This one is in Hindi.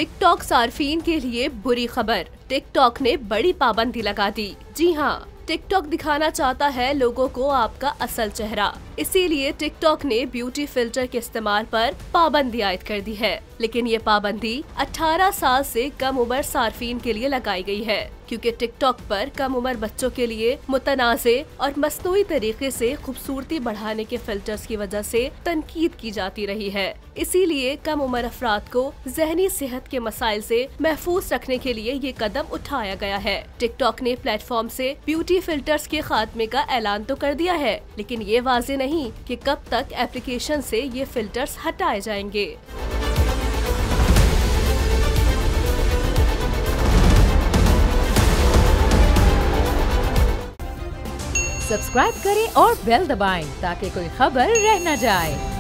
टिकटॉक सार्फिन के लिए बुरी खबर। टिकटॉक ने बड़ी पाबंदी लगा दी। जी हाँ, टिकटॉक दिखाना चाहता है लोगों को आपका असल चेहरा, इसीलिए टिकटॉक ने ब्यूटी फिल्टर के इस्तेमाल पर पाबंदी आयद कर दी है। लेकिन ये पाबंदी 18 साल से कम उम्र सार्फिन के लिए लगाई गई है, क्योंकि टिकटॉक पर कम उम्र बच्चों के लिए मुतनाज़े और मसनूई तरीके से खूबसूरती बढ़ाने के फिल्टर्स की वजह से तनकीद की जाती रही है। इसीलिए कम उम्र अफराद को ज़हनी सेहत के मसाइल से महफूज रखने के लिए ये कदम उठाया गया है। टिकटॉक ने प्लेटफॉर्म से ब्यूटी फिल्टर्स के खात्मे का ऐलान तो कर दिया है, लेकिन ये वाज़ेह नहीं कि कब तक एप्लीकेशन से ये फिल्टर्स हटाए जाएंगे। सब्सक्राइब करें और बेल दबाएं ताकि कोई खबर रह न जाए।